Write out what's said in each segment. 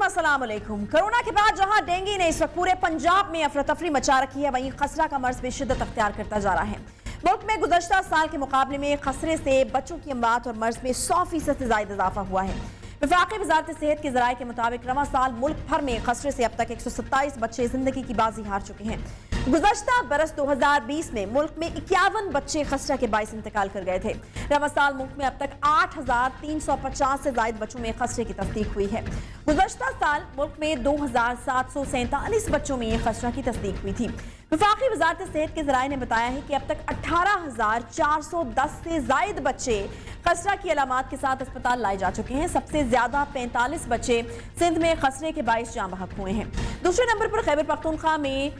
अस्सलाम वालेकुम। कोरोना के बाद जहां डेंगू ने इस वक्त पूरे पंजाब में अफरा तफरी मचा रखी है, वहीं खसरा का मर्ज भी शिद्दत अख्तियार करता जा रहा है। मुल्क में गुज़श्ता साल के मुकाबले में खसरे से बच्चों की अमवात और मर्ज में 100% से ज़ायद इजाफा हुआ है। वफाकी वजारत सेहत के ज़राए के मुताबिक रवां साल मुल्क भर में खसरे से अब तक 127 बच्चे जिंदगी की बाजी हार चुके हैं। गुज़श्ता बरस 2020 में मुल्क में 51 बच्चे खसरा के बाइस इंतकाल कर गए थे। रवां साल मुल्क में अब तक 8,350 से ज़ायद बच्चों में खसरे की तस्दीक हुई है। गुज़श्ता साल मुल्क में 2,747 बच्चों में खसरा की तस्दीक हुई थी। वफाकी वजारत सेहत के ज़राए ने बताया है कि अब तक 18,410 से ज़ायद बच्चे खसरा की अलामात के साथ अस्पताल लाए जा चुके हैं। सबसे ज्यादा 45 बच्चे सिंध में खसरे के बाइस जाँ बहक हुए हैं। दूसरे नंबर पर खैबर पख्तूनख्वा में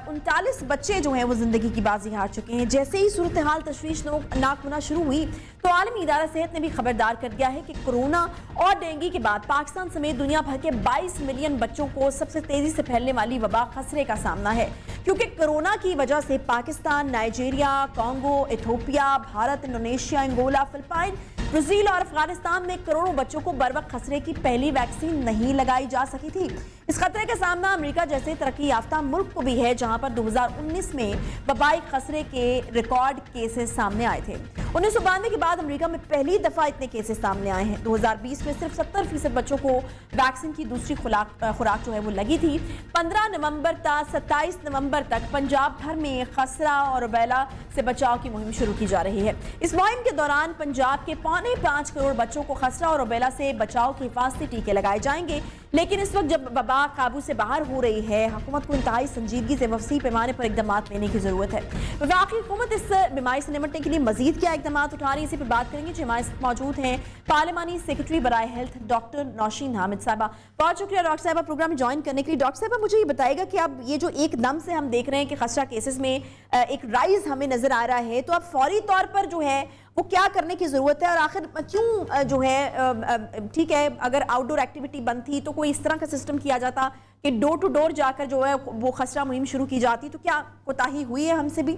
39 बच्चे जो हैं वो जिंदगी की बाजी हार चुके हैं। जैसे ही सूरत हाल तशवीशनाक होना शुरू हुई तो आलमी इदारा सेहत ने भी खबरदार कर दिया है कि कोरोना और डेंगू के बाद पाकिस्तान समेत दुनिया भर के 22 मिलियन बच्चों को सबसे तेजी से फैलने वाली वबा खसरे का सामना है, क्योंकि कोरोना की वजह से Pakistan, Nigeria, Congo, Ethiopia, Bharat, Indonesia, Angola, Philippine, Brazil और अफगानिस्तान में करोड़ों बच्चों को बरवक्त खसरे की पहली वैक्सीन नहीं लगाई जा सकी थी। इस खतरे का सामना अमेरिका जैसे तरक्की याफ्ता मुल्क को भी है, जहां पर 2019 में वबाई खसरे के रिकॉर्ड केसेस सामने आए थे। 1992 के बाद अमेरिका में पहली दफा इतने केसेस सामने आए हैं। 2020 में सिर्फ 70% बच्चों को वैक्सीन की दूसरी खुराक जो है वो लगी थी। 15 नवंबर तक 27 नवंबर तक पंजाब भर में खसरा और रुबैला से बचाव की मुहिम शुरू की जा रही है। इस मुहिम के दौरान पंजाब के 5.25 करोड़ बच्चों को खसरा और रुबैला से बचाव के हिफाजती टीके लगाए जाएंगे। लेकिन इस वक्त जब वबा काबू से बाहर हो रही है, हुकूमत को इंतहाई संजीदगी से वसी पैमाने पर इकदाम लेने की जरूरत है। वफाकी हुकूमत इस बीमारी से निपटने के लिए मजीद क्या इकदाम उठा रही है, इसी पर बात करेंगे। जो हमारे साथ मौजूद हैं पार्लिमानी सेक्रेटरी बराए हेल्थ डॉक्टर नौशीन हामिद साहबा। बहुत शुक्रिया डॉक्टर साहबा प्रोग्राम में ज्वाइन करने के लिए। डॉक्टर साहबा मुझे ये बताएगा कि अब ये जो एकदम से हम देख रहे हैं कि खसरा केसेस में एक राइज हमें नजर आ रहा है, तो अब फौरी तौर पर जो है वो क्या करने की ज़रूरत है, और आखिर क्यों जो है, ठीक है अगर आउटडोर एक्टिविटी बंद थी तो कोई इस तरह का सिस्टम किया जाता कि डोर टू डोर जाकर जो है वो खसरा मुहिम शुरू की जाती, तो क्या कोताही हुई है हमसे भी?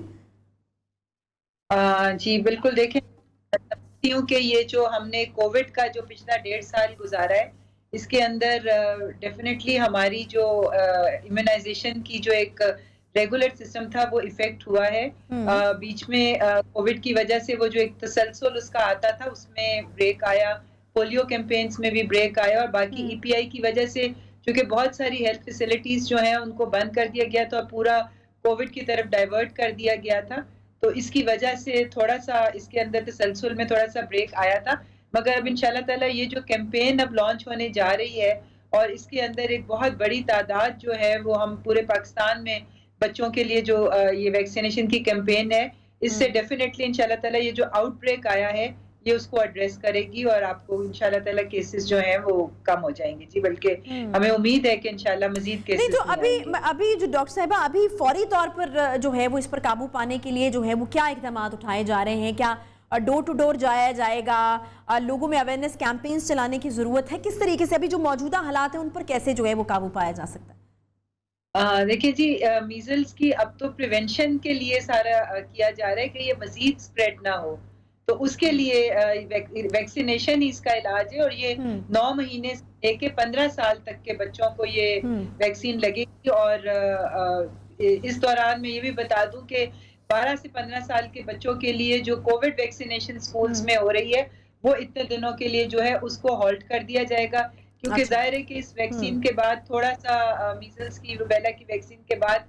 जी बिल्कुल। देखें कि ये जो हमने कोविड का जो पिछला 1.5 साल गुजारा है, इसके अंदर डेफिनेटली हमारी जो इम्यूनाइजेशन की जो एक रेगुलर सिस्टम था वो इफेक्ट हुआ है। बीच में कोविड की वजह से वो जो एक तसलसल उसका आता था उसमें ब्रेक आया, पोलियो कैंपेन्स में भी ब्रेक आया, और बाकी ईपीआई की वजह से चूंकि बहुत सारी हेल्थ फैसिलिटीज जो हैं उनको बंद कर दिया गया, तो पूरा कोविड की तरफ डाइवर्ट कर दिया गया था। तो इसकी वजह से थोड़ा सा इसके अंदर तसलसल में थोड़ा सा ब्रेक आया था। मगर अब इंशाल्लाह ताला ये जो कैंपेन अब लॉन्च होने जा रही है, और इसके अंदर एक बहुत बड़ी तादाद जो है वो हम पूरे पाकिस्तान में बच्चों के लिए जो ये वैक्सीनेशन की कैंपेन है, इससे डेफिनेटली इंशाल्लाह ताला ये जो आउटब्रेक आया है ये उसको एड्रेस करेगी, और आपको इंशाल्लाह ताला केसेस जो हैं वो कम हो जाएंगे। जी बल्कि हमें उम्मीद है कि इंशाल्लाह मजीद केसेस नहीं, तो अभी जो डॉक्टर साहिबा अभी फौरी तौर पर जो है वो इस पर काबू पाने के लिए जो है वो क्या इकदाम उठाए जा रहे हैं? क्या डोर टू डोर जाया जाएगा? लोगों में अवेयरनेस कैंपेन्स चलाने की जरूरत है? किस तरीके से अभी जो मौजूदा हालात हैं उन पर कैसे जो है वो काबू पाया जा सकता है? देखिए जी, मीजल्स की अब तो प्रिवेंशन के लिए सारा किया जा रहा है कि ये मजीद स्प्रेड ना हो, तो उसके लिए वैक्सीनेशन ही इसका इलाज है। और ये 9 महीने से लेके 15 साल तक के बच्चों को ये वैक्सीन लगेगी। और इस दौरान मैं ये भी बता दूं कि 12 से 15 साल के बच्चों के लिए जो कोविड वैक्सीनेशन स्कूल्स में हो रही है वो इतने दिनों के लिए जो है उसको हॉल्ट कर दिया जाएगा, क्योंकि जाहिर है कि इस वैक्सीन के बाद थोड़ा सा मीजल्स की, रुबेला की वैक्सीन के बाद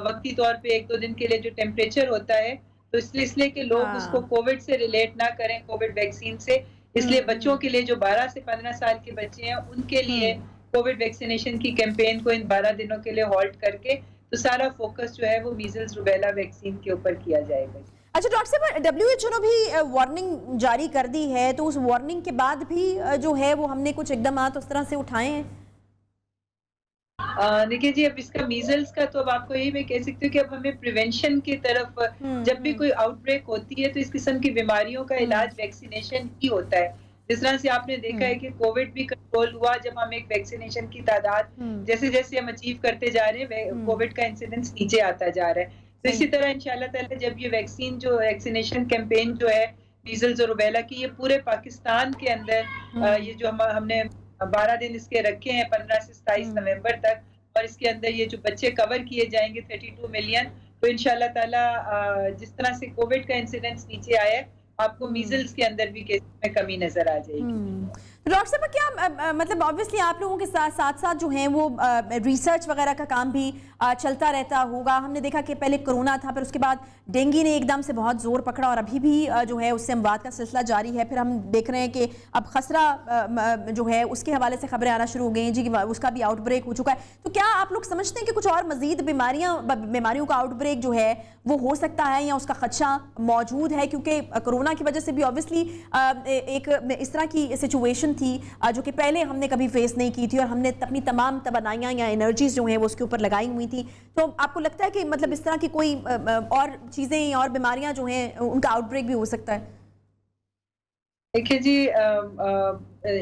वक्ती तौर पे 1-2 दिन के लिए जो टेम्परेचर होता है, तो इसलिए कि लोग उसको कोविड से रिलेट ना करें, कोविड वैक्सीन से। इसलिए बच्चों के लिए जो 12 से 15 साल के बच्चे हैं उनके लिए कोविड वैक्सीनेशन की कैंपेन को इन 12 दिनों के लिए हॉल्ट करके तो सारा फोकस जो है वो मीजल्स रुबेला वैक्सीन के ऊपर किया जाएगा। अच्छा डॉक्टर साहब, WHO ने भी वार्निंग जारी कर दी है, तो उस वार्निंग के बाद भी जो है वो हमने कुछ इकदाम उस तरह से उठाए हैं? देखिए जी, अब इसका मीजल्स का तो अब आपको यही मैं कह सकती हूँ कि अब हमें प्रिवेंशन की तरफ, जब भी कोई आउटब्रेक होती है तो इस किस्म की बीमारियों का इलाज वैक्सीनेशन ही होता है। जिस तरह से आपने देखा है कि कोविड भी कंट्रोल हुआ जब हम एक वैक्सीनेशन की तादाद जैसे जैसे हम अचीव करते जा रहे हैं, कोविड का इंसिडेंस नीचे आता जा रहा है। तो इसी तरह इंशाल्लाह ताला जब ये वैक्सीन जो वैक्सीनेशन कैंपेन जो है मीजल्स और रुबेला की, ये पूरे पाकिस्तान के अंदर ये जो हमने 12 दिन इसके रखे हैं 15 से 27 नवंबर तक, और इसके अंदर ये जो बच्चे कवर किए जाएंगे 32 मिलियन, तो इंशाल्लाह ताला जिस तरह से कोविड का इंसिडेंस नीचे आया है, आपको मीजल्स के अंदर भी केस में कमी नजर आ जाएगी। डॉक्टर साहब क्या मतलब ऑब्वियसली आप लोगों के साथ साथ जो हैं वो रिसर्च वगैरह का काम भी चलता रहता होगा। हमने देखा कि पहले कोरोना था, फिर उसके बाद डेंगू ने एकदम से बहुत जोर पकड़ा और अभी भी जो है उससे अमवात का सिलसिला जारी है। फिर हम देख रहे हैं कि अब खसरा जो है उसके हवाले से खबरें आना शुरू हो गई हैं जी कि उसका भी आउटब्रेक हो चुका है। तो क्या आप लोग समझते हैं कि कुछ और मजीद बीमारियों का आउटब्रेक जो है वो हो सकता है या उसका खदशा मौजूद है? क्योंकि कोरोना की वजह से भी ऑब्वियसली एक इस तरह की सिचुएशन थी जो कि पहले हमने कभी फेस नहीं की थी और हमने अपनी तमाम तवानाइयाँ या एनर्जीज जो हैं वो उसके ऊपर लगाई हुई थी। तो आपको लगता है कि मतलब इस तरह की कोई और चीज़ें और बीमारियां जो हैं उनका आउटब्रेक भी हो सकता है? देखिए जी,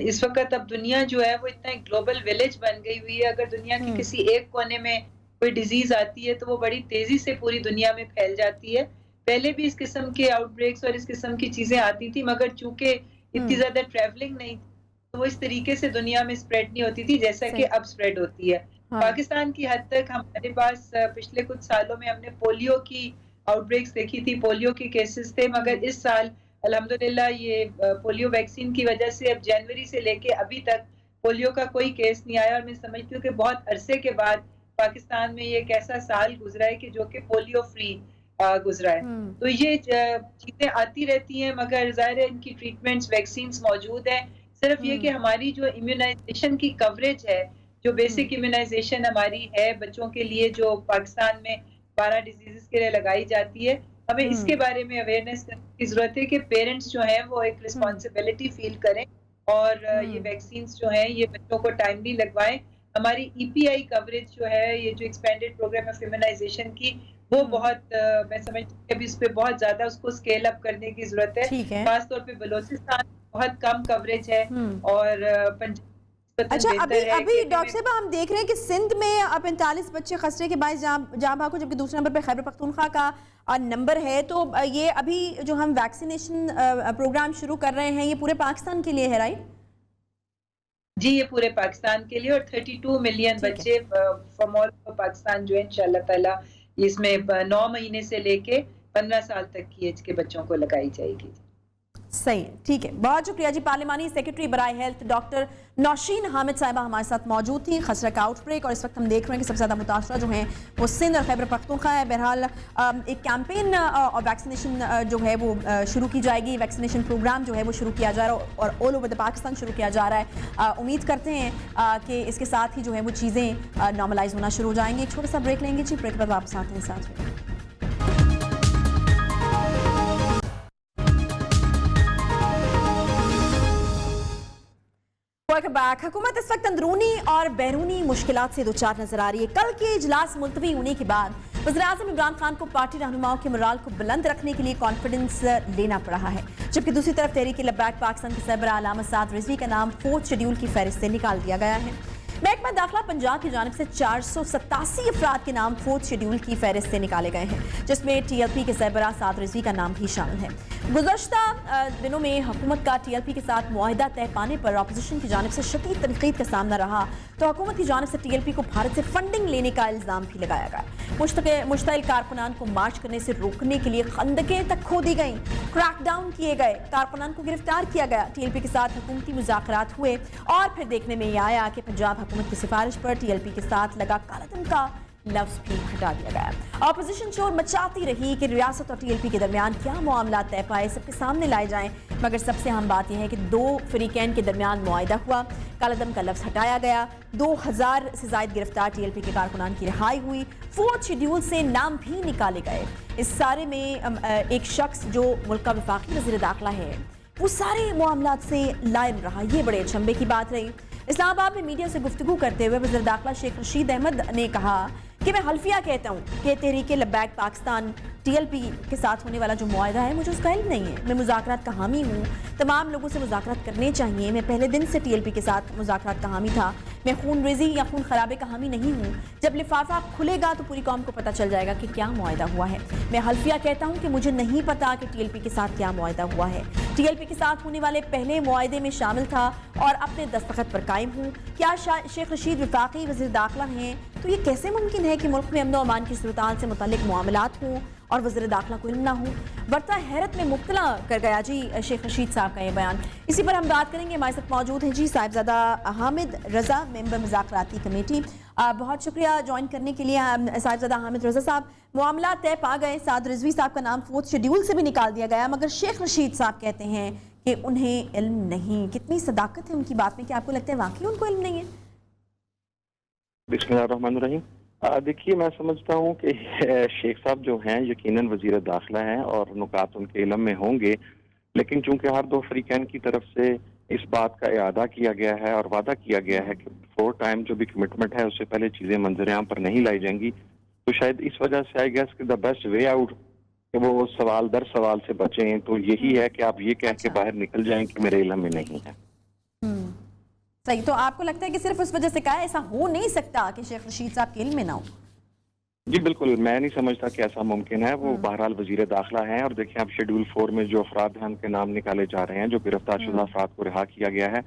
इस वक्त अब दुनिया जो है वो इतना एक ग्लोबल विलेज बन गई हुई है। अगर दुनिया के किसी एक कोने में कोई डिजीज आती है तो वो बड़ी तेजी से पूरी दुनिया में फैल जाती है। पहले भी इस किस्म के आउटब्रेक्स और इस किस्म की चीजें आती थी, मगर चूंकि इतनी ज्यादा ट्रैवलिंग नहीं थी तो वो इस तरीके से दुनिया में स्प्रेड नहीं होती थी जैसा कि अब स्प्रेड होती है। पाकिस्तान की हद तक हमारे पास पिछले कुछ सालों में हमने पोलियो की आउटब्रेक्स देखी थी, पोलियो के केसेस थे, मगर इस साल अल्हम्दुलिल्लाह ये पोलियो वैक्सीन की वजह से अब जनवरी से लेके अभी तक पोलियो का कोई केस नहीं आया। और मैं समझती हूँ कि बहुत अरसे के बाद पाकिस्तान में ये एक ऐसा साल गुजरा है कि जो कि पोलियो फ्री गुजरा है। तो ये चीजें आती रहती हैं, मगर जाहिर है इनकी ट्रीटमेंट्स वैक्सीन्स मौजूद हैं। सिर्फ ये कि हमारी जो इम्यूनाइजेशन की कवरेज है, जो बेसिक इम्यूनाइजेशन हमारी है बच्चों के लिए जो पाकिस्तान में 12 डिजीजेस के लिए लगाई जाती है, हमें इसके बारे में अवेयरनेस करने की जरूरत है कि पेरेंट्स जो हैं वो एक रिस्पॉन्सिबिलिटी फील करें और ये वैक्सीन्स जो हैं ये बच्चों को टाइमली लगवाएं। हमारी EPI कवरेज जो है, ये जो एक्सपेंडेड प्रोग्राम ऑफ इम्यूनाइजेशन की, वो बहुत मैं समझती हूँ अभी इस पे बहुत ज्यादा उसको स्केल अप करने की जरूरत है। खासतौर पे बलोचिस्तान बहुत कम कवरेज है और पंजाब। अच्छा, अभी डॉक्टर साहब हम देख रहे हैं कि सिंध में अब 45 बच्चे खसरे के बायस जान भागो, जबकि दूसरे नंबर पे खैबर पख्तूनख्वा का नंबर है। तो ये अभी जो हम वैक्सीनेशन प्रोग्राम शुरू कर रहे हैं ये पूरे पाकिस्तान के लिए है, राइट? जी, ये पूरे पाकिस्तान के लिए और 32 मिलियन बच्चे फ्रॉम ऑल पाकिस्तान जो है इंशाल्लाह ताला इसमें 9 महीने से लेके 15 साल तक की एज के बच्चों को लगाई जाएगी। सही है, ठीक है, बहुत शुक्रिया जी। पार्लिमानी सेक्रेटरी बराए हेल्थ डॉक्टर नौशीन हामिद साहिबा हमारे साथ मौजूद थी। खसरा का आउटब्रेक और इस वक्त हम देख रहे हैं कि सबसे ज़्यादा मुतासरा जो हैं वो सिंध और खैबर पख्तूनख्वा है। बहरहाल एक कैंपेन और वैक्सीनेशन जो है वो शुरू की जाएगी, वैक्सीनेशन प्रोग्राम जो है वो शुरू किया जा रहा है और ऑल ओवर द पाकिस्तान शुरू किया जा रहा है। उम्मीद करते हैं कि इसके साथ ही जो है वो चीज़ें नॉर्मलाइज होना शुरू हो जाएंगी। एक छोटा सा ब्रेक लेंगे जी, ब्रेक के बाद वापस आते हैं साथ में। हुकूमत इस वक्त अंदरूनी और बैरूनी मुश्किलात से दो चार नजर आ रही है। कल के इजलास मुलतवी होने के बाद वज़ीर-ए-आज़म इमरान खान को पार्टी रहनुमाओं के मोराल को बुलंद रखने के लिए कॉन्फिडेंस लेना पड़ा है, जबकि दूसरी तरफ तहरीक-ए-लब्बैक पाकिस्तान के सरबराह अल्लामा साद रिजवी का नाम 4th शेड्यूल की फहरिस्त से निकाल दिया गया है। महकमा दाखिला पंजाब की जानिब से 487 अफराद के नाम 4th शेड्यूल की फहरिस्त से निकाले गए हैं, जिसमें TLP के सरबराह साद रिजवी का नाम भी शामिल है। गुज़श्ता दिनों में हुकूमत का TLP के साथ मुआहिदा तय पाने पर अपोजिशन की जानिब से शदीद तनकीद का सामना रहा, तो हुकूमत की जानिब से TLP को भारत से फंडिंग लेने का इल्ज़ाम भी लगाया गया। मुश्तइल कारकुनान को मार्च करने से रोकने के लिए खंदकें तक खोदी गईं, क्रैकडाउन किए गए, कारकुनान को गिरफ्तार किया गया। TLP के साथ हुकूमती मुज़ाकरात हुए और फिर देखने में यह आया कि पंजाब हुकूमत की सिफारिश पर TLP के साथ लगा कालाधन का लफ्ज़ भी हटा दिया गया। अपोजिशन शोर मचाती रही कि रियासत और TLP के दरमियान क्या मामला तय पाए, सबके सामने लाए जाएं, मगर सबसे अहम बात यह है कि दो फरीकैन के दरमियान मुआहिदा हुआ, कालाधन का लफ्ज़ हटाया गया, 2000 से ज़ायद गिरफ्तार TLP के कारकुनान की रिहाई हुई, 4th शेड्यूल से नाम भी निकाले गए। इस सारे में एक शख्स जो मुल्क का वफाकी वज़ीर दाखिला है वो सारे मामलात से लाइन रहा, ये बड़े अचंभे की बात रही। इस्लामाबाद में मीडिया से गुफ्तगू करते हुए वज़ीर दाखिला शेख रशीद अहमद ने कहा कि मैं हल्फिया कहता हूँ कि तहरीक-ए-लब्बैक पाकिस्तान TLP के साथ होने वाला जो मुआहिदा है मुझे उसका इल्म नहीं है। मैं मुज़ाकरात का हामी हूँ, तमाम लोगों से मुज़ाकरात करने चाहिए। मैं पहले दिन से TLP के साथ मुज़ाकरात का हामी था। मैं खून रेज़ी या खून खराबे का हामी नहीं हूँ। जब लिफाफा खुलेगा तो पूरी कौम को पता चल जाएगा कि क्या मुआहिदा हुआ है। मैं हल्फिया कहता हूँ कि मुझे नहीं पता कि TLP के साथ क्या मुआहिदा हुआ है। TLP के साथ होने वाले पहले मुआहदे में शामिल था और अपने दस्तखत पर कायम हूँ। क्या शेख रशीद वफाकी वज़ीर दाखिला हैं तो ये कैसे मुमकिन है कि मुल्क में अमन व अमान की सूरत से मुतल्लिक मामलात हों और वज़ीर दाखिला को इल्म ना हो। वर्ता हैरत में मुब्तला कर गया जी शेख रशीद साहब का ये बयान। इसी पर हम बात करेंगे। हमारे साथ मौजूद हैं जी साहिबजादा हामिद रज़ा, मेंबर मुज़ाकराती कमेटी। बहुत शुक्रिया ज्वाइन करने के लिए साहिबजादा हामिद रज़ा साहब। मामला तय पा गए, साद रिजवी साहब का नाम 4th शेड्यूल से भी निकाल दिया गया, मगर शेख रशीद साहब कहते हैं कि उन्हें इल्म नहीं। कितनी सदाकत है उनकी बात में कि आपको लगता है वाकई उनको इल्म नहीं है? बिस्मिल्लाहिर्रहमानिर्रहीम। देखिए, मैं समझता हूँ कि शेख साहब जो हैं यकीनन वज़ीर दाखिला हैं और नुकात उनके इल्म में होंगे, लेकिन चूंकि हर दो फरीकैन की तरफ से इस बात का इरादा किया गया है और वादा किया गया है कि 4 टाइम जो भी कमिटमेंट है उससे पहले चीज़ें मंजर-ए-आम पर नहीं लाई जाएंगी, तो शायद इस वजह से आई गेस कि द बेस्ट वे आउट कि वो सवाल दर सवाल से बचें तो यही है कि आप ये कह के बाहर निकल जाएं कि मेरे इल्म में नहीं है। सही। तो आपको लगता है कि सिर्फ उस वजह से कहा, ऐसा हो नहीं सकता कि शेख रशीद साहब के इल्म में ना हो? जी बिल्कुल, मैं नहीं समझता कि ऐसा मुमकिन है। वो बहरहाल वजीर दाखिला हैं और देखिए आप शेड्यूल 4 में जो अफराद हैं उनके नाम निकाले जा रहे हैं, जो गिरफ्तार शुदा अफराद को रिहा किया गया है,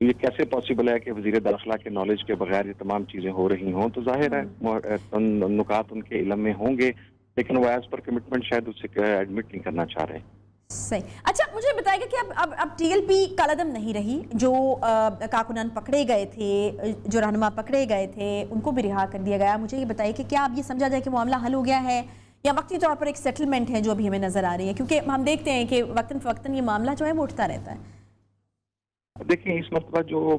ये कैसे पॉसिबल है कि वजीर दाखिला के नॉलेज के बगैर ये तमाम चीज़ें हो रही हों? तो जाहिर है नुकात उनके इल्म में होंगे, लेकिन वो एज पर कमिटमेंट शायद उससे एडमिट नहीं करना चाह रहे। सही। अच्छा, मुझे बताइएगा कि अब TLP कालादम नहीं रही। जो कारकुनान पकड़े गए थे, जो रहनुमा पकड़े गए थे, उनको भी रिहा कर दिया गया। मुझे ये बताइए कि क्या अब ये समझा जाए कि मामला हल हो गया है या वक्ती तौर पर एक सेटलमेंट है जो अभी हमें नजर आ रही है? क्योंकि हम देखते हैं कि वक्तन फवक्तन ये मामला जो है वो उठता रहता है। देखिए, इस मरतबा जो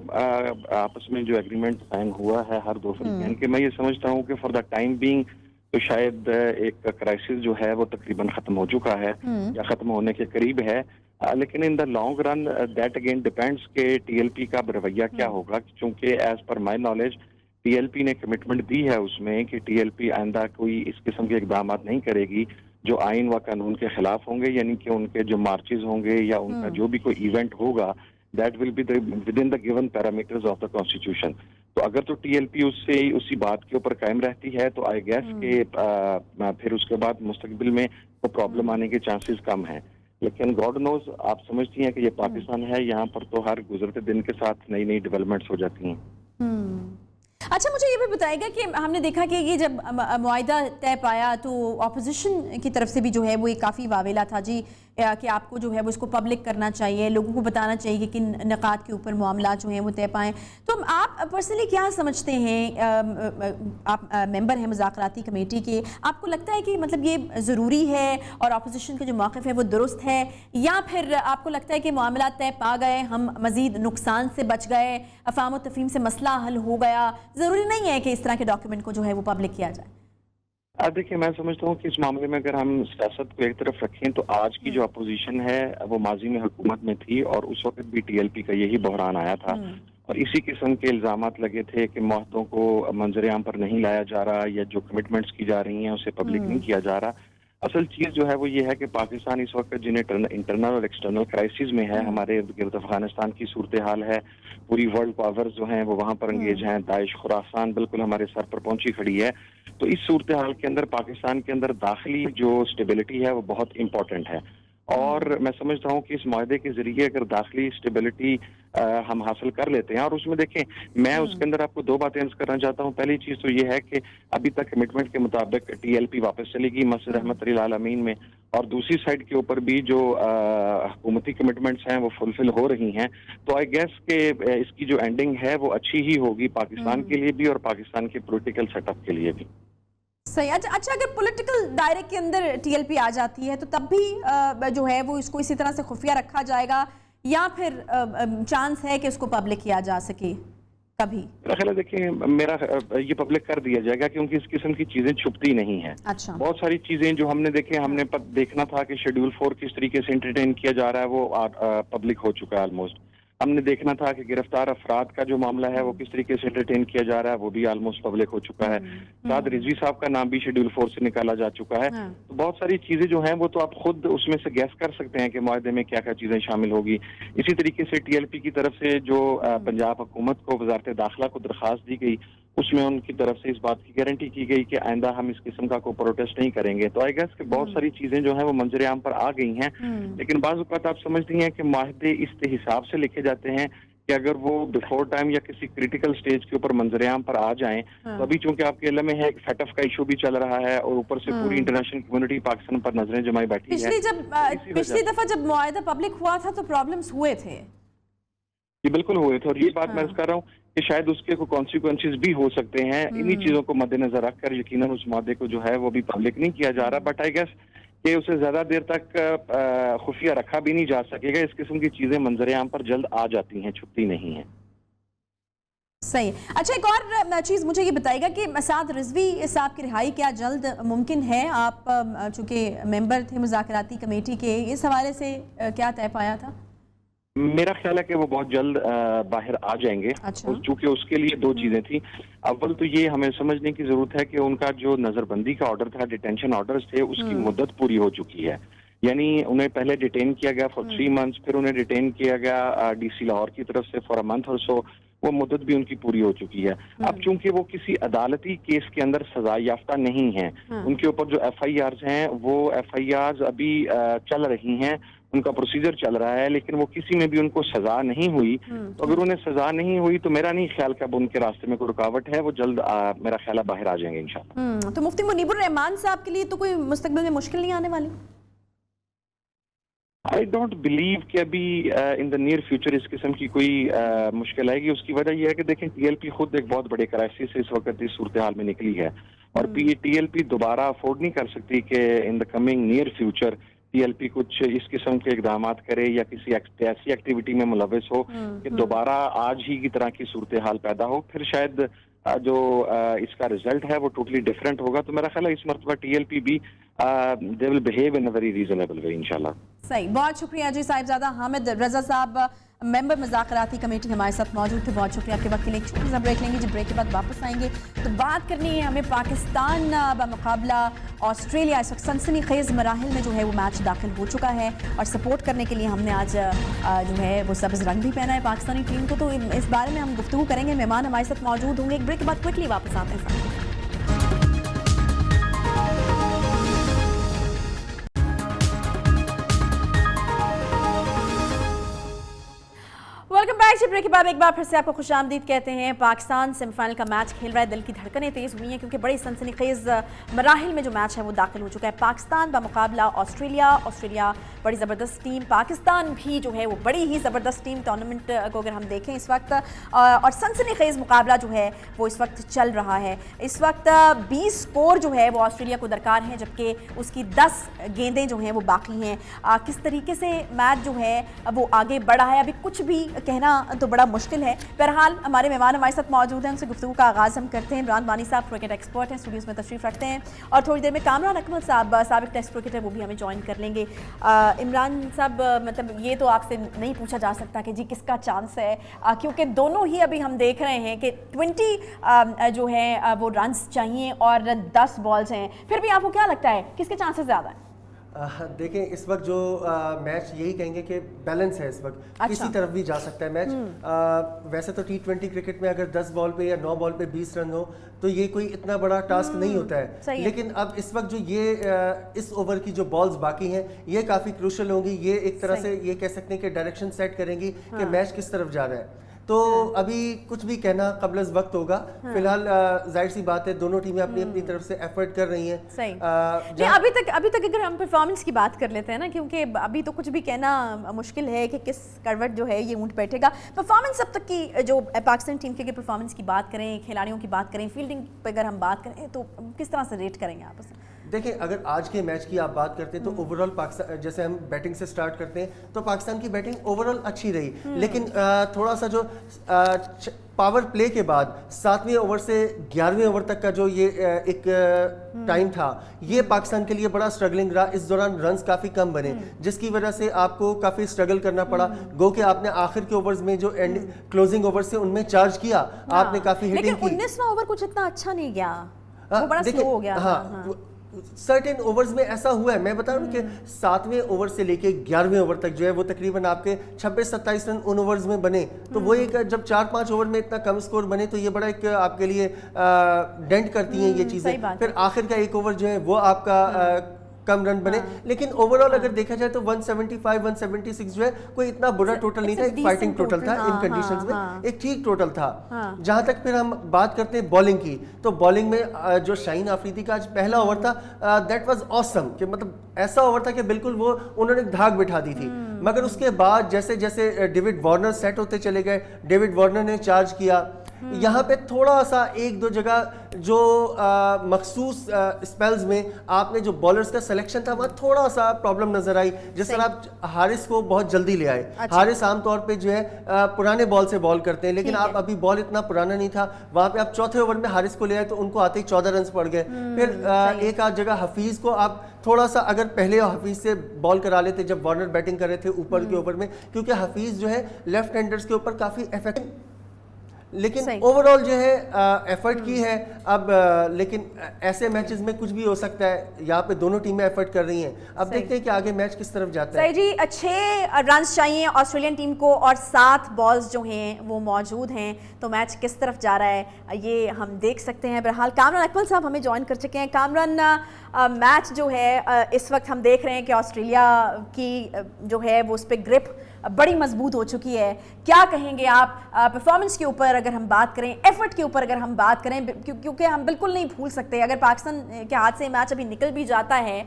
आपस में जो एग्रीमेंट साइन हुआ है हर दो फरीकैन के, मैं ये समझता हूँ कि फॉर द टाइम बीइंग तो शायद एक क्राइसिस जो है वो तकरीबन खत्म हो चुका है या खत्म होने के करीब है, लेकिन in the long run that again depends के TLP का रवैया क्या होगा, क्योंकि as per my knowledge TLP ने कमिटमेंट दी है उसमें कि TLP आइंदा कोई इस किस्म के इकदाम नहीं करेगी जो आइन व कानून के खिलाफ होंगे, यानी कि उनके जो मार्चेज होंगे या उनका जो भी कोई इवेंट होगा that will be with in the given parameters of the constitution. तो अगर तो TLP उससे उसी बात के ऊपर कायम रहती है तो आई गेस के फिर उसके बाद मुस्तकबिल में वो प्रॉब्लम आने के चांसेस कम हैं, लेकिन गॉड नोज, आप समझती हैं कि ये पाकिस्तान है, यहाँ पर तो हर गुजरते दिन के साथ नई नई डेवलपमेंट्स हो जाती हैं। अच्छा, मुझे ये भी बताएगा कि हमने देखा कि ये जब मुआहिदा तय पाया तो अपोजिशन की तरफ से भी जो है वो ये काफ़ी वावेला था जी कि आपको जो है वो इसको पब्लिक करना चाहिए, लोगों को बताना चाहिए कि किन निकात के ऊपर मामला जो हैं वो तय पाएँ। तो आप पर्सनली क्या समझते हैं? आप मेंबर हैं मुज़ाकराती कमेटी के, आपको लगता है कि मतलब ये ज़रूरी है और अपोजिशन का जो मौक़िफ़ है वो दुरुस्त है, या फिर आपको लगता है कि मामला तय पा गए, हम मज़ीद नुकसान से बच गए, अफ़ाम व तफ़हीम से मसला हल हो गया, ज़रूरी नहीं है कि इस तरह के डॉक्यूमेंट को जो है वो पब्लिक किया जाए? देखिए, मैं समझता हूँ कि इस मामले में अगर हम सियासत को एक तरफ रखें तो आज की जो अपोजिशन है वो माजी में हुकूमत में थी और उस वक्त भी TLP का यही बहरान आया था और इसी किस्म के इल्जामात लगे थे कि मुआहदों को मंजर-ए-आम पर नहीं लाया जा रहा या जो कमिटमेंट्स की जा रही हैं उसे पब्लिक नहीं किया जा रहा। असल चीज़ जो है वो ये है कि पाकिस्तान इस वक्त जिन इंटरनल और एक्सटर्नल क्राइसिस में है, हमारे इर्द गिर्द अफगानिस्तान की सूरत हाल है, पूरी वर्ल्ड पावर्स जो हैं वो वहाँ पर अंगेज हैं, दाइश खुरासान बिल्कुल हमारे सर पर पहुंची खड़ी है। तो इस सूरत हाल के अंदर पाकिस्तान के अंदर दाखिली जो स्टेबिलिटी है वो बहुत इंपॉर्टेंट है और मैं समझता हूँ कि इस माहदे के जरिए अगर दाखिली स्टेबिलिटी हम हासिल कर लेते हैं, और उसमें देखें मैं उसके अंदर आपको 2 बातें अर्ज करना चाहता हूँ। पहली चीज़ तो ये है कि अभी तक कमिटमेंट के मुताबिक TLP वापस चलेगी मस्जिद रहमत आलमीन में, और दूसरी साइड के ऊपर भी जो हुकूमती कमिटमेंट्स हैं वो फुलफिल हो रही हैं। तो आई गेस के इसकी जो एंडिंग है वो अच्छी ही होगी पाकिस्तान के लिए भी और पाकिस्तान के पॉलिटिकल सेटअप के लिए भी। सही। अच्छा, अगर पॉलिटिकल दायरे के अंदर TLP आ जाती है तो तब भी जो है वो इसको इसी तरह से खुफिया रखा जाएगा या फिर चांस है कि उसको पब्लिक किया जा सके कभी? मेरा ख्याल है, देखिए मेरा ये पब्लिक कर दिया जाएगा क्योंकि इस किस्म की चीजें छुपती नहीं है। अच्छा। हमने सारी चीजें जो हमने देखे, हमने देखना था कि शेड्यूल 4 किस तरीके से एंटरटेन किया जा रहा है वो पब्लिक हो चुका है ऑलमोस्ट। हमने देखना था कि गिरफ्तार अफराद का जो मामला है वो किस तरीके से एंटरटेन किया जा रहा है वो भी ऑलमोस्ट पब्लिक हो चुका है। साद रिजवी साहब का नाम भी शेड्यूल 4 से निकाला जा चुका है। तो बहुत सारी चीजें जो हैं वो तो आप खुद उसमें से गैस कर सकते हैं कि मुआहदे में क्या क्या चीजें शामिल होगी। इसी तरीके से TLP की तरफ से जो पंजाब हुकूमत को वजारत दाखिला को दरख्वास्त दी गई اس میں ان کی طرف سے اس بات کی گارنٹی کی گئی کہ آئندہ ہم اس قسم کا کوئی پروٹیسٹ نہیں کریں گے. تو آئی گیس کہ بہت ساری چیزیں جو ہیں وہ منظر عام پر آ گئی ہیں, لیکن بعض اوقات آپ سمجھتی ہیں کہ معاہدے اس حساب سے لکھے جاتے ہیں کہ اگر وہ بیفور ٹائم یا کسی کریٹیکل سٹیج کے اوپر منظر عام پر آ جائیں تو ابھی چونکہ آپ کے علم میں ہے فیٹ آف کا ایشو بھی چل رہا ہے اور اوپر سے پوری انٹرنیشنل کمیونٹی پاکستان پر نظریں جمائی بیٹھی ہے. پچھلی دفعہ جب معاہدہ پبلک ہوا تھا تو پرابلمز ہوئے تھے. یہ بالکل ہوئے تھے, اور یہ بات میں کر رہا ہوں کہ شاید اس کے کوئی کانسیکوینسز بھی ہو سکتے ہیں. انہی چیزوں کو مد نظر رکھ کر یقیناً اس معاہدے کو جو ہے وہ بھی پبلک نہیں کیا جا رہا, بٹ آئی گیس کہ اسے زیادہ دیر تک خفیہ رکھا بھی نہیں جا سکے گا. اس قسم کی چیزیں منظر عام پر جلد آ جاتی ہیں, چھپتی نہیں ہیں. صحیح. اچھا, ایک اور چیز مجھے یہ بتائے گا کہ سعد رضوی صاحب کی رہائی کیا جلد ممکن ہے؟ آپ چونکہ ممبر تھے مذاکراتی کمیٹی کے, اس حوالے سے کیا طے پایا تھا؟ میرا خیال ہے کہ وہ بہت جلد باہر آ جائیں گے. چونکہ اس کے لیے دو چیزیں تھیں. اول تو یہ ہمیں سمجھنے کی ضرورت ہے کہ ان کا جو نظر بندی کا آرڈر تھا, ڈیٹینشن آرڈرز تھے, اس کی مدت پوری ہو چکی ہے. یعنی انہیں پہلے ڈیٹین کیا گیا فار 3 months, پھر انہیں ڈیٹین کیا گیا ڈی سی لاہور کی طرف سے فار اے منتھ اور سو. وہ مدت بھی ان کی پوری ہو چکی ہے. اب چونکہ وہ کسی عدالتی کیس کے اندر سزا یافتہ نہیں ہیں, ان کے اوپر جو ایف آئی آرز ہیں وہ ایف آئی آرز ابھی چل رہی ہیں, ان کا پروسیجر چل رہا ہے, لیکن وہ کسی میں بھی ان کو سزا نہیں ہوئی. تو اگر انہیں سزا نہیں ہوئی تو میرا نہیں خیال کہ اب ان کے راستے میں کوئی رکاوٹ ہے, وہ جلد میرا خیال ہے باہر آ جائیں گے انشاءاللہ. تو مفتی منیب الرحمان صاحب کے لیے تو کوئی مستقبل میں مشکل نہیں آنے والی؟ آئی ڈونٹ بلیو کہ ابھی ان دا نیئر فیوچر اس قسم کی کوئی مشکل آئے گی. اس کی وجہ یہ ہے کہ دیکھیں ٹی ایل پی خود ایک بہت بڑے کرائسس سے اس وقت اس صورتحال میں نکلی ہے, اور ٹی ایل پی دوبارہ افورڈ نہیں کر سکتی کہ in the coming near future T L P کچھ اس قسم کے اقدامات کرے یا کسی ایسی ایکٹیویٹی میں ملوث ہو کہ دوبارہ آج ہی کی طرح کی صورتحال پیدا ہو. پھر شاید جو اس کا رزلٹ ہے وہ ٹوٹلی ڈفرینٹ ہوگا. تو میرا خیال ہے اس مرتبہ ٹی ایل پی بھی they will behave in a very reasonable way انشاءاللہ. صحیح, بہت شکریہ جی. صاحبزادہ حامد رضا صاحب ممبر مذاکراتی کمیٹی ہمارے ساتھ موجود تھے. بہت شکریہ آپ کے وقت کے لیے. ایک چھوٹی سا بریک لیں گے جی, بریک کے بعد واپس آئیں گے تو بات کرنی ہے ہمیں پاکستان بمقابلہ آسٹریلیا. اس وقت سنسنی خیز مراحل میں جو ہے وہ میچ داخل ہو چکا ہے, اور سپورٹ کرنے کے لیے ہم نے آج جو ہے وہ سبز رنگ بھی پہنا ہے پاکستانی ٹیم کو. تو اس بارے میں ہم گفتگو کریں گے, مہمان ہمارے ساتھ موجود ہوں گے. ایک بریک کے بعد کوئکلی واپس آتے ہیں. Welcome back. بریک کے بعد ایک بار پھر سے آپ کو خوش آمدید کہتے ہیں. پاکستان سیمی فائنل کا میچ کھیل رہا ہے, دل کی دھڑکنیں تیز ہوئی ہیں کیونکہ بڑی سنسنی خیز مراحل میں جو میچ ہے وہ داخل ہو چکا ہے. پاکستان بمقابلہ آسٹریلیا. آسٹریلیا بڑی زبردست ٹیم, پاکستان بھی جو ہے وہ بڑی ہی زبردست ٹیم. ٹورنامنٹ کو اگر ہم دیکھیں اس وقت, اور سنسنی خیز مقابلہ جو ہے وہ اس وقت چل رہا ہے. اس وقت 20 اسکور جو ہے وہ آسٹریلیا کو درکار ہیں, جبکہ اس کی 10 گیندیں جو ہیں وہ باقی ہیں. کس طریقے سے میچ جو ہے وہ آگے بڑھا ہے ابھی کچھ بھی کہنا تو بڑا مشکل ہے. بہرحال ہمارے مہمان ہمارے ساتھ موجود ہیں, ان سے گفتگو کا آغاز ہم کرتے ہیں. عمران بانی صاحب کرکٹ ایکسپرٹ ہیں, اسٹوڈیوز میں تشریف رکھتے ہیں, اور تھوڑی دیر میں کامران اکمل صاحب سابق ٹیسٹ کرکٹر وہ بھی ہمیں جوائن کر لیں گے. عمران صاحب, مطلب یہ تو آپ سے نہیں پوچھا جا سکتا کہ جی کس کا چانس ہے, کیونکہ دونوں ہی ابھی ہم دیکھ رہے ہیں کہ 20 جو ہے وہ رنز چاہیے اور 10 بالز ہیں. پھر بھی آپ کو کیا لگتا ہے کس کے چانسز زیادہ ہیں؟ دیکھیں اس وقت جو میچ یہی کہیں گے کہ بیلنس ہے اس وقت. کسی طرف بھی جا سکتا ہے میچ. ویسے تو T20 کرکٹ میں اگر 10 بال پہ یا 9 بال پہ 20 رن ہو تو یہ کوئی اتنا بڑا ٹاسک نہیں ہوتا ہے, لیکن اب اس وقت جو یہ اس اوور کی جو بالز باقی ہیں یہ کافی کروشل ہوں گی. یہ ایک طرح سے یہ کہہ سکتے ہیں کہ ڈائریکشن سیٹ کریں گی کہ میچ کس طرف جا رہا ہے. تو ابھی کچھ بھی کہنا قبل از وقت ہوگا. فی الحال ظاہر سی بات ہے دونوں ٹیمیں اپنی اپنی طرف سے ایفرٹ کر رہی ہیں. ابھی تک اگر ہم پرفارمنس کی بات کر لیتے ہیں نا, کیونکہ ابھی تو کچھ بھی کہنا مشکل ہے کہ کس کروٹ جو ہے یہ اونٹ بیٹھے گا. پرفارمنس اب تک کی جو پاکستان ٹیم کی پرفارمنس کی بات کریں, کھلاڑیوں کی بات کریں, فیلڈنگ پہ اگر ہم بات کریں تو کس طرح سے ریٹ کریں گے آپ اسے؟ دیکھیں اگر آج کے میچ کی آپ بات کرتے ہیں تو اوور آل پاکستان, جیسے ہم بیٹنگ سے سٹارٹ کرتے ہیں تو پاکستان کی بیٹنگ اوور آل اچھی رہی, لیکن تھوڑا سا جو پاور پلے کے بعد 7ویں اوور سے 11ویں اوور تک کا جو یہ ایک ٹائم تھا یہ پاکستان کے لیے بڑا سٹرگلنگ رہا. اس دوران رنز کافی کم بنے جس کی وجہ سے آپ کو کافی سٹرگل کرنا پڑا. گو کہ آپ نے آخر کے اوورز میں جو کلوزنگ اوور سے ان میں چارج کیا, آپ نے کافی ہٹنگ کی. لیکن 19واں اوور کچھ اتنا اچھا نہیں گیا, وہ بڑا سلو ہو گیا. सर्टेन ओवर्स में ऐसा हुआ है, मैं बता रहा हूँ कि 7वें ओवर से लेके 11वें ओवर तक जो है वो तकरीबन आपके 26-27 रन उन ओवर्स में बने, तो वो एक जब 4-5 ओवर में इतना कम स्कोर बने तो ये बड़ा एक आपके लिए डेंट करती हैं ये चीज़ें। फिर आखिर का एक ओवर जो है वो आपका कम रन बने, लेकिन ओवरऑल अगर देखा जाए तो 175 176 जो है कोई इतना बुरा टोटल नहीं था, एक फाइटिंग टोटल था इन कंडीशंस में, एक ठीक टोटल था। जहां तक फिर हम बात करते हैं बॉलिंग की, तो बॉलिंग में जो शाहीन आफरीदी का आज पहला ओवर था, दैट वाज ऑसम, कि मतलब ऐसा ओवर था कि बिल्कुल वो उन्होंने धाक बिठा दी थी। मगर उसके बाद जैसे जैसे डेविड वार्नर सेट होते चले गए, डेविड वार्नर ने चार्ज किया, यहाँ पे थोड़ा सा एक दो जगह जो मखसूस स्पेल्स में आपने जो बॉलर्स का सिलेक्शन था वहाँ थोड़ा सा प्रॉब्लम नजर आई। जिस तरह आप हारिस को बहुत जल्दी ले आए, अच्छा। हारिस आमतौर पे जो है पुराने बॉल से बॉल करते हैं, लेकिन आप अभी बॉल इतना पुराना नहीं था, वहाँ पे आप चौथे ओवर में हारिस को ले आए तो उनको आते ही 14 रन पड़ गए। फिर एक आध जगह हफीज को आप थोड़ा सा अगर पहले हफीज से बॉल करा लेते जब वार्नर बैटिंग कर रहे थे ऊपर के ओवर में, क्योंकि हफीज जो है लेफ्ट हैंडर्स के ऊपर काफी इफेक्टिव, लेकिन ओवरऑल जो है एफर्ट की है। अब लेकिन ऐसे मैचेस में कुछ भी हो सकता है, यहाँ पे दोनों टीमें एफर्ट कर रही हैं, अब देखते हैं कि आगे मैच किस तरफ जाता है। सही जी, 6 रन चाहिए ऑस्ट्रेलियन टीम को और 7 बॉल्स जो हैं वो मौजूद हैं, तो मैच किस तरफ जा रहा है ये हम देख सकते हैं। बहरहाल कामरान अकमल साहब हमें ज्वाइन कर चुके हैं। कामरान, मैच जो है इस वक्त हम देख रहे हैं कि ऑस्ट्रेलिया की जो है वो उस पर ग्रिप बड़ी मजबूत हो चुकी है, क्या कहेंगे आप परफॉर्मेंस के ऊपर अगर हम बात करें, एफर्ट के ऊपर अगर हम बात करें, क्योंकि हम बिल्कुल नहीं भूल सकते अगर पाकिस्तान के हाथ से मैच अभी निकल भी जाता है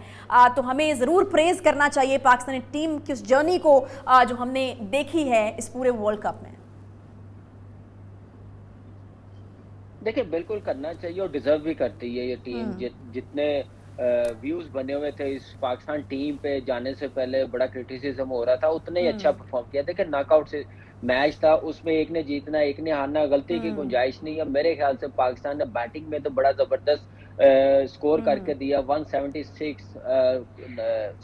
तो हमें ज़रूर प्रेज़ करना चाहिए पाकिस्तानी टीम की उस जर्नी को जो हमने देखी है इस पूरे वर्ल्ड कप में। देखिए बिल्कुल करना चाहिए और डिजर्व भी करती है ये टीम। जितने व्यूज बने हुए थे इस पाकिस्तान टीम पे जाने से पहले, बड़ा क्रिटिसिज्म हो रहा था, उतने ही अच्छा परफॉर्म किया। देखिए नॉकआउट से मैच था, उसमें एक ने जीतना एक ने हारना, गलती की गुंजाइश नहीं है। मेरे ख्याल से पाकिस्तान ने बैटिंग में तो बड़ा जबरदस्त स्कोर करके दिया, 176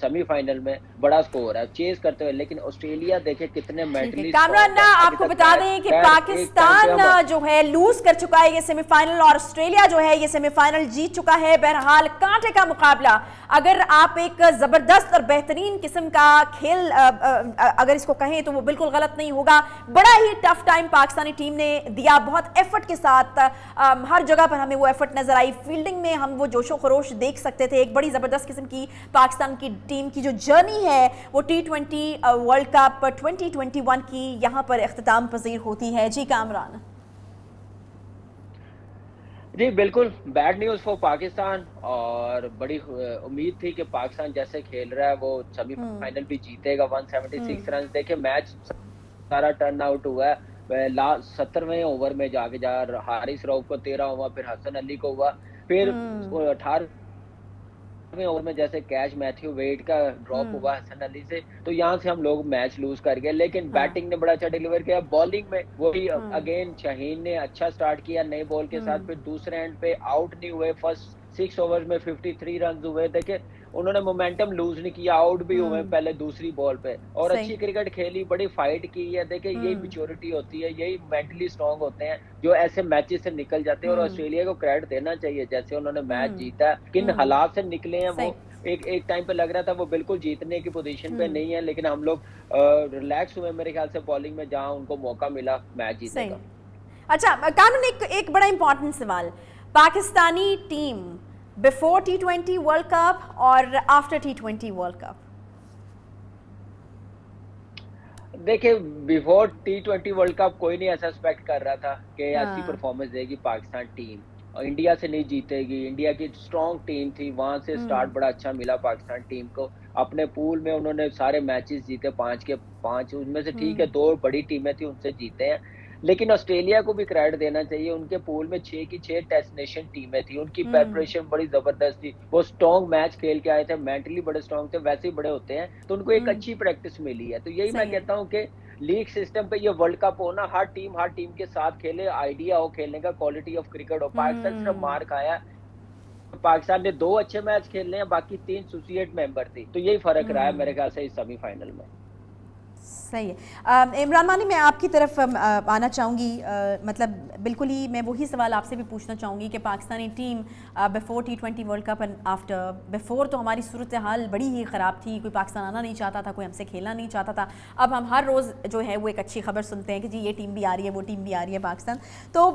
सेमीफाइनल में बड़ा स्कोर है चेज करते हुए। लेकिन ऑस्ट्रेलिया देखे कितने मेंटली। कामरान, आपको बता दें कि पाकिस्तान जो है लूज कर चुका है ये सेमीफाइनल और ऑस्ट्रेलिया जो है ये सेमीफाइनल जीत चुका है। बहरहाल कांटे का मुकाबला, अगर आप एक जबरदस्त और बेहतरीन किस्म का खेल अगर इसको कहें तो वो बिल्कुल गलत नहीं होगा। बड़ा ही टफ टाइम पाकिस्तानी टीम ने दिया, बहुत एफर्ट के साथ, हर जगह पर हमें वो एफर्ट नजर आई। फील्डिंग में हम वो जोशो खरोश देख सकते थे। एक बड़ी जबरदस्त किस्म की पाकिस्तान की टीम की जो जर्नी है वो T20 वर्ल्ड कप 2021 की यहाँ पर इख्तिताम पजीर होती है। जी कामरान। जी बिल्कुल, बैड न्यूज़ फॉर पाकिस्तान, और बड़ी उम्मीद थी कि पाकिस्तान जैसे खेल रहा है वो सेमीफाइनल भी जीतेगा। 176 रन। देखिए मैच सारा टर्न आउट हुआ है, 70वें ओवर में जाके हारिस रऊफ को 13 हुआ, फिर हसन अली को हुआ, फिर 18वें ओवर में जैसे कैच मैथ्यू वेड का ड्रॉप हुआ हसन अली से, तो यहाँ से हम लोग मैच लूज कर गए। लेकिन बैटिंग ने बड़ा अच्छा डिलीवर किया। बॉलिंग में वही अगेन शाहीन ने अच्छा स्टार्ट किया नए बॉल के साथ, फिर दूसरे एंड पे आउट नहीं हुए, फर्स्ट 6 ओवर में 53 रन हुए। देखे उन्होंने मोमेंटम लूज नहीं किया, आउट भी हुए पहले दूसरी बॉल पे, और अच्छी क्रिकेट खेली, बड़ी फाइट की है। देखिए यही मैच्योरिटी होती है, यही मेंटली स्ट्रांग होते हैं जो ऐसे मैचेस से निकल जाते हैं, और ऑस्ट्रेलिया को क्रेडिट देना चाहिए जैसे उन्होंने मैच जीता, किन हालात से निकले हैं वो। एक टाइम पे लग रहा था वो बिल्कुल जीतने की पोजीशन पे नहीं है, लेकिन हम लोग रिलैक्स हुए मेरे ख्याल से बॉलिंग में, जहां उनको मौका मिला मैच जीतने का। अच्छा कानून, एक बड़ा इंपॉर्टेंट सवाल, Pakistani team before T20 world cup और आफ्टर T20 वर्ल्ड कप। देखिए बिफोर T20 वर्ल्ड कप कोई नहीं ऐसा एक्सपेक्ट कर रहा था कि ऐसी परफॉर्मेंस देगी पाकिस्तान टीम और इंडिया से नहीं जीतेगी। इंडिया की स्ट्रॉन्ग टीम थी, वहां से स्टार्ट बड़ा अच्छा मिला पाकिस्तान टीम को। अपने पूल में उन्होंने सारे मैचेस जीते, 5 के 5, उनमें से ठीक है 2 बड़ी टीमें थी उनसे जीते हैं। लेकिन ऑस्ट्रेलिया को भी क्रेडिट देना चाहिए, उनके पूल में 6 की 6 डेस्टिनेशन टीमें थी, उनकी प्रिपरेशन बड़ी जबरदस्त थी, वो स्ट्रॉन्ग मैच खेल के आए थे, मेंटली बड़े स्ट्रॉन्ग थे, वैसे ही बड़े होते हैं, तो उनको एक अच्छी प्रैक्टिस मिली है। तो यही मैं कहता हूँ कि लीग सिस्टम पे ये वर्ल्ड कप हो ना, हर टीम के साथ खेले, आइडिया हो खेलने का, क्वालिटी ऑफ क्रिकेट हो। पाकिस्तान सिर्फ मार खाया, पाकिस्तान ने 2 अच्छे मैच खेलने हैं, बाकी 3 एसोसिएट मेंबर थी, तो यही फर्क रहा है मेरे ख्याल से इस सेमीफाइनल में। صحیح ہے. عمران مانی میں آپ کی طرف آنا چاہوں گی. مطلب بالکل ہی میں وہی سوال آپ سے بھی پوچھنا چاہوں گی کہ Pakistani team before T20 world cup and after before تو ہماری صورتحال بڑی ہی خراب تھی. کوئی پاکستان آنا نہیں چاہتا تھا, کوئی ہم سے کھیلنا نہیں چاہتا تھا. اب ہم ہر روز جو ہے وہ ایک اچھی خبر سنتے ہیں کہ جی یہ ٹیم بھی آ رہی ہے, وہ ٹیم بھی آ رہی ہے پاکستان. تو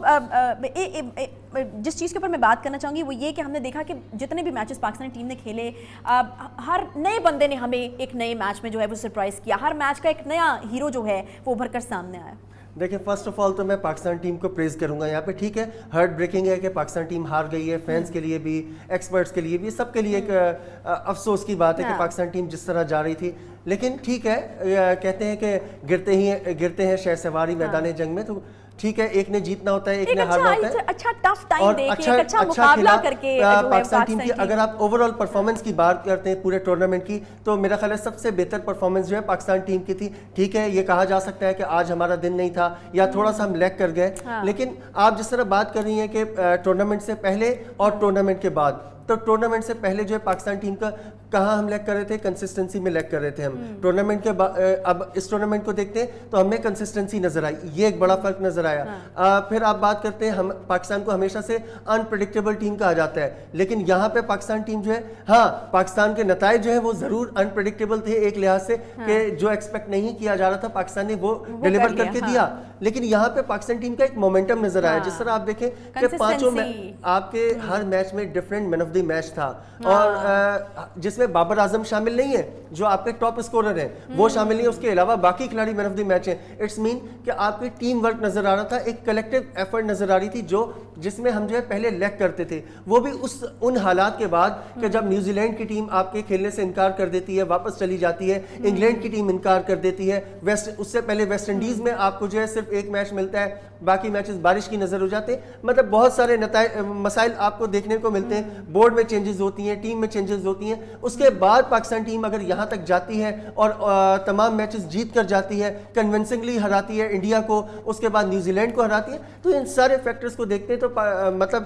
جس چیز کے اوپر میں بات کرنا چاہوں گی وہ یہ کہ ہم نے دیکھا کہ جتنے بھی میچز پاکستانی ٹیم نے کھیلے, ہر نئے بندے نے ہمیں ایک نئے میچ میں جو ہے وہ سرپرائز کیا. ہر میچ کا ایک نیا ہیرو جو ہے وہ ابھر کر سامنے آیا. دیکھیں فرسٹ آف آل تو میں پاکستان ٹیم کو پریز کروں گا یہاں پہ. ٹھیک ہے, ہارٹ بریکنگ ہے کہ پاکستان ٹیم ہار گئی ہے, فینس کے لیے بھی, ایکسپرٹس کے لیے بھی, سب کے لیے ایک افسوس کی بات ہے کہ پاکستان ٹیم جس طرح جا رہی تھی. لیکن ٹھیک ہے, کہتے ہیں کہ گرتے ہیں شہ سواری میدان جنگ میں. تو ٹھیک ہے, ایک نے جیتنا ہوتا ہے, ایک نے ہارنا ہوتا ہے. اچھا ٹف ٹائم دے کے ایک اچھا مقابلہ کر کے پاکستان ٹیم کی اگر آپ اوور آل پرفارمنس کی بات کرتے ہیں پورے ٹورنامنٹ کی, تو میرا خیال ہے سب سے بہتر پرفارمنس جو ہے پاکستان ٹیم کی تھی. ٹھیک ہے, یہ کہا جا سکتا ہے کہ آج ہمارا دن نہیں تھا یا تھوڑا سا ہم لیگ کر گئے, لیکن آپ جس طرح بات کر رہی ہیں کہ ٹورنامنٹ سے پہلے اور ٹورنامنٹ کے بعد, تو ٹورنامنٹ سے پہلے جو ہے پاکستان ٹیم کا کہاں ہم لیگ کر رہے تھے, کنسسٹنسی میں لیگ کر رہے تھے ہم. ٹورنامنٹ کے اب اس ٹورنامنٹ کو دیکھتے ہیں تو ہمیں کنسسٹنسی نظر آئی, یہ ایک بڑا فرق نظر آیا. پھر آپ بات کرتے ہیں, ہم پاکستان کو ہمیشہ سے انپریڈکٹیبل ٹیم کہا جاتا ہے, لیکن یہاں پہ پاکستان ٹیم جو ہے, ہاں پاکستان کے نتائج جو ہے وہ ضرور انپریڈکٹیبل تھے ایک لحاظ سے, کہ جو ایکسپیکٹ نہیں کیا جا رہا تھا پاکستان نے وہ ڈیلیور کر کے دیا. لیکن یہاں پہ پاکستان ٹیم کا ایک مومنٹم نظر آیا. جس طرح آپ دیکھیں کہ پانچوں میں آپ کے ہر میچ میں different man of the match تھا, اور جس میں بابر اعظم شامل نہیں ہے جو آپ کے ٹاپ اسکورر ہیں, وہ شامل نہیں ہے. اس کے علاوہ باقی کھلاڑی مین آف دی میچ ہیں. اٹس مین کہ آپ کی ٹیم ورک نظر آ رہا تھا, ایک کلیکٹیو ایفرٹ نظر آ رہی تھی, جس میں ہم جو ہے پہلے لیگ کرتے تھے, وہ بھی ان حالات کے بعد کہ جب نیوزی لینڈ کی ٹیم آپ کے کھیلنے سے انکار کر دیتی ہے, واپس چلی جاتی ہے, انگلینڈ کی ٹیم انکار کر دیتی ہے, اس سے پہلے ویسٹ انڈیز میں آپ کو جو ہے صرف ایک میچ ملتا ہے, باقی میچز بارش کی نظر ہو جاتے ہیں. مطلب بہت سارے مسائل آپ کو دیکھنے کو ملتے ہیں, بورڈ میں چینجز ہوتی ہیں, ٹیم میں چینجز ہوتی ہیں. اس کے بعد پاکستان ٹیم اگر یہاں تک جاتی ہے اور تمام میچز جیت کر جاتی ہے, کنونسنگلی ہراتی ہے انڈیا کو, اس کے بعد نیوزی لینڈ کو ہراتی ہے, تو ان سارے فیکٹرز کو دیکھتے ہیں تو مطلب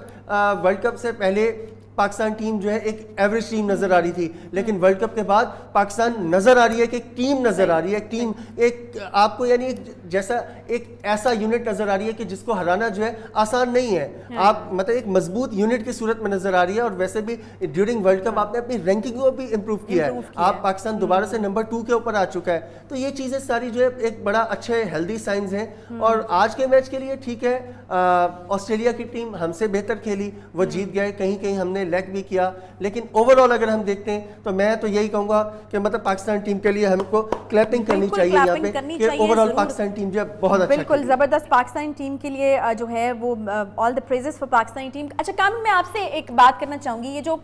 ورلڈ کپ سے پہلے پاکستان ٹیم جو ہے ایک ایوریج ٹیم نظر آ رہی تھی, لیکن ورلڈ کپ کے بعد پاکستان نظر آ رہی ہے کہ ایک ٹیم نظر آ رہی ہے, ایک ٹیم, ایک آپ کو یعنی جیسا ایک ایسا یونٹ نظر آ رہی ہے کہ جس کو ہرانا جو ہے آسان نہیں ہے. آپ مطلب ایک مضبوط یونٹ کی صورت میں نظر آ رہی ہے. اور ویسے بھی ڈیورنگ ورلڈ کپ آپ نے اپنی رینکنگ کو بھی امپروو کیا ہے, آپ پاکستان دوبارہ سے نمبر 2 کے اوپر آ چکا ہے. تو یہ چیزیں ساری جو ہے ایک بڑا اچھے ہیلدی سائنز ہیں. اور آج کے میچ کے لیے ٹھیک ہے, آسٹریلیا کی ٹیم ہم سے بہتر کھیلی, وہ جیت گئے, کہیں ہم نے لیگ بھی کیا, لیکن اوور آل اگر ہم دیکھتے ہیں تو میں تو یہی کہوں گا کہ مطلب پاکستان ٹیم کے لیے ہم کو کلیپنگ کرنی چاہیے یہاں پہ, کہ اوور آل پاکستان ٹیم جو ہے بہت اچھا, بالکل زبردست پاکستانی ٹیم کے لیے جو ہے وہ آل دی پریزز فار پاکستانی ٹیم. اچھا کامل, میں آپ سے ایک بات کرنا چاہوں گی, یہ جو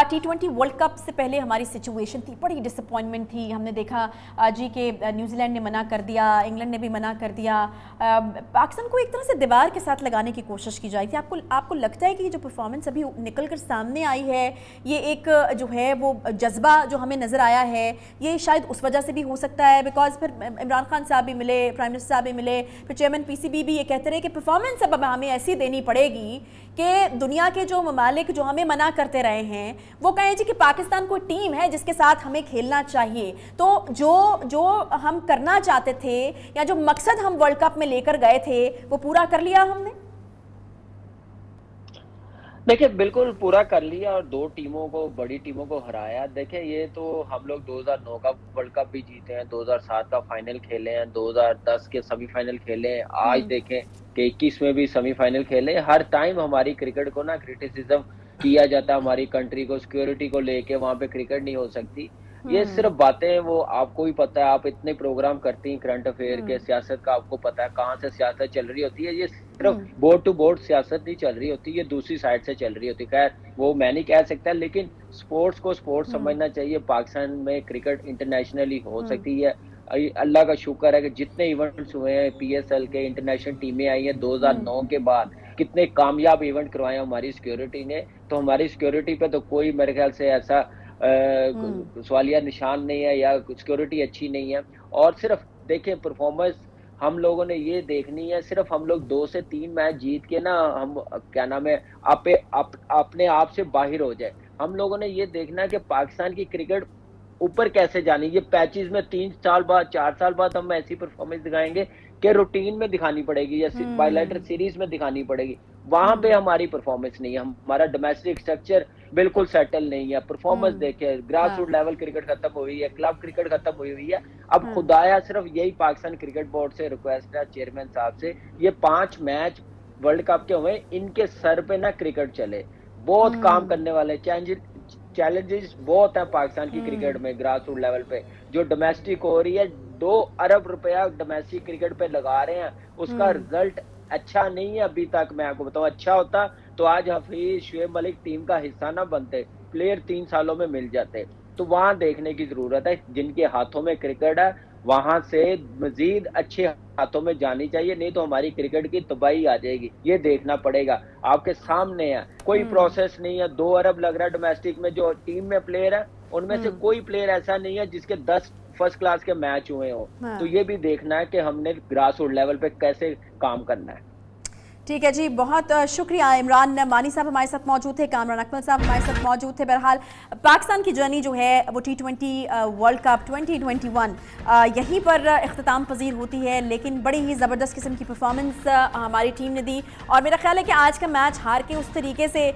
T20 ورلڈ کپ سے پہلے ہماری سچویشن تھی, بڑی ڈس اپوائنٹمنٹ تھی. ہم نے دیکھا جی کہ نیوزی لینڈ نے منع کر دیا, انگلینڈ نے بھی منع کر دیا, پاکستان کو ایک طرح سے دیوار کے ساتھ لگانے کی کوشش کی جائی تھی. آپ کو لگتا ہے کہ یہ جو پرفارمنس ابھی نکل کر سامنے آئی ہے, یہ ایک جو ہے وہ جذبہ جو ہمیں نظر آیا ہے, یہ شاید اس وجہ سے بھی ہو سکتا ہے, بیکاز پھر عمران خان صاحب بھی ملے, پرائم منسٹر صاحب بھی ملے, پھر چیئرمین PCB بھی یہ کہتے رہے کہ پرفارمنس اب ہمیں ایسی دینی پڑے گی کہ دنیا کے جو ممالک جو ہمیں منع کرتے رہے ہیں وہ کہیں جی کہ پاکستان کوئی ٹیم ہے جس کے ساتھ ہمیں کھیلنا چاہیے. تو جو ہم کرنا چاہتے تھے یا جو مقصد ہم ورلڈ کپ میں لے کر گئے تھے وہ پورا کر لیا ہم نے. دیکھیں بالکل پورا کر لیا, اور 2 ٹیموں کو, بڑی ٹیموں کو ہرایا. دیکھیں یہ تو ہم لوگ 2009 کا ورلڈ کپ بھی جیتے ہیں, 2007 کا فائنل کھیلے ہیں, 2010 کے سیمی فائنل کھیلے ہیں, آج دیکھیں کہ 21 میں بھی سیمی فائنل کھیلے. ہر ٹائم ہماری کرکٹ کو نا کرٹیسزم کیا جاتا ہے, ہماری کنٹری کو سیکیورٹی کو لے کے وہاں پہ کرکٹ نہیں ہو سکتی. یہ صرف باتیں, وہ آپ کو بھی پتا ہے, آپ اتنے پروگرام کرتی ہیں کرنٹ افیئر کے, سیاست کا آپ کو پتا ہے کہاں سے سیاست چل رہی ہوتی ہے. یہ صرف بورڈ ٹو بورڈ سیاست نہیں چل رہی ہوتی, یہ دوسری سائڈ سے چل رہی ہوتی. خیر وہ میں نہیں کہہ سکتا, لیکن سپورٹس کو سپورٹس سمجھنا چاہیے. پاکستان میں کرکٹ انٹرنیشنلی ہو سکتی ہے. اللہ کا شکر ہے کہ جتنے ایونٹس ہوئے ہیں, PSL کے انٹرنیشنل ٹیمیں آئی ہیں 2009 کے بعد, کتنے کامیاب ایونٹ کروائے ہیں ہماری سیکیورٹی نے. تو ہماری سیکیورٹی پہ تو کوئی میرے خیال سے ایسا سوالیہ نشان نہیں ہے یا سیکیورٹی اچھی نہیں ہے. اور صرف دیکھیں پرفارمنس ہم لوگوں نے یہ دیکھنی ہے, صرف ہم لوگ 2 سے 3 میچ جیت کے نا ہم کیا نام ہے اپنے آپ سے باہر ہو جائے. ہم لوگوں نے یہ دیکھنا ہے کہ پاکستان کی کرکٹ اوپر کیسے جانی. یہ پیچز میں 3 سال بعد 4 سال بعد ہم ایسی پرفارمنس دکھائیں گے کہ روٹین میں دکھانی پڑے گی یا بائیلیٹرل سیریز میں دکھانی پڑے گی. وہاں پہ ہماری پرفارمنس نہیں ہے, ہمارا ڈومیسٹک اسٹرکچر بالکل سیٹل نہیں ہے. پرفارمنس دیکھیں, گراس روٹ لیول کرکٹ ختم ہوئی ہے, کلب کرکٹ ختم ہوئی ہے. اب خدایا صرف یہی پاکستان کرکٹ بورڈ سے ریکویسٹ ہے, چیئرمین صاحب سے, یہ 5 میچ ورلڈ کپ کے ہوئے, ان کے سر پہ نہ کرکٹ چلے. بہت کام کرنے والے چیلنجز بہت ہیں پاکستان کی کرکٹ میں گراس روٹ لیول پہ. جو ڈومیسٹک ہو رہی ہے, 2 ارب روپیہ ڈومیسٹک کرکٹ پہ لگا رہے ہیں, اس کا رزلٹ اچھا نہیں ہے ابھی تک. میں آپ کو بتاؤں, اچھا ہوتا تو آج حفیظ, شعیب ملک ٹیم کا حصہ نہ بنتے, پلیئر 3 سالوں میں مل جاتے. تو وہاں دیکھنے کی ضرورت ہے, جن کے ہاتھوں میں کرکٹ ہے وہاں سے مزید اچھے ہاتھوں میں جانی چاہیے, نہیں تو ہماری کرکٹ کی تباہی آ جائے گی. یہ دیکھنا پڑے گا, آپ کے سامنے ہے, کوئی پروسیس نہیں ہے. 2 ارب لگ رہا ہے ڈومیسٹک میں, جو ٹیم میں پلیئر ہے ان میں سے کوئی پلیئر ایسا نہیں ہے جس کے 10 فرسٹ کلاس کے میچ ہوئے ہوں. تو یہ بھی دیکھنا ہے کہ ہم نے گراس روٹ لیول پہ کیسے کام کرنا ہے. ٹھیک ہے جی, بہت شکریہ. عمران مانی صاحب ہمارے ساتھ موجود تھے, کامران اکمل صاحب ہمارے ساتھ موجود تھے. بہرحال پاکستان کی جرنی جو ہے وہ T20 ورلڈ کپ 2021 یہیں پر اختتام پذیر ہوتی ہے, لیکن بڑی ہی زبردست قسم کی پرفارمنس ہماری ٹیم نے دی. اور میرا خیال ہے کہ آج کا میچ ہار کے اس طریقے سے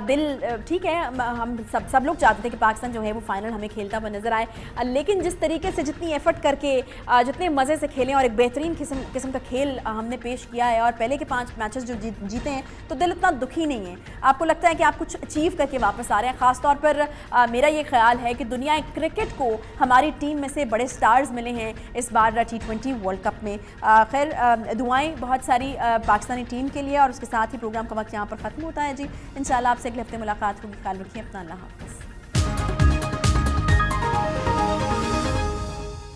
دل, ٹھیک ہے ہم سب لوگ چاہتے تھے کہ پاکستان جو ہے وہ فائنل ہمیں کھیلتا ہوا نظر آئے, لیکن جس طریقے سے جتنی ایفرٹ کر کے جتنے مزے سے کھیلیں اور ایک بہترین قسم کا کھیل ہم نے پیش کیا ہے, اور پہلے کے 5 میچز جو جیتے ہیں تو دل اتنا دکھی نہیں ہے. آپ کو لگتا ہے کہ آپ کچھ اچیو کر کے واپس آ رہے ہیں. خاص طور پر میرا یہ خیال ہے کہ دنیا کرکٹ کو ہماری ٹیم میں سے بڑے سٹارز ملے ہیں اس بار T20 ورلڈ کپ میں. خیر دعائیں بہت ساری پاکستانی ٹیم کے لیے, اور اس کے ساتھ ہی پروگرام کا وقت یہاں پر ختم ہوتا ہے جی. انشاءاللہ آپ سے اگلے ہفتے ملاقات ہوگی. خیال رکھیے اپنا, اللہ حافظ.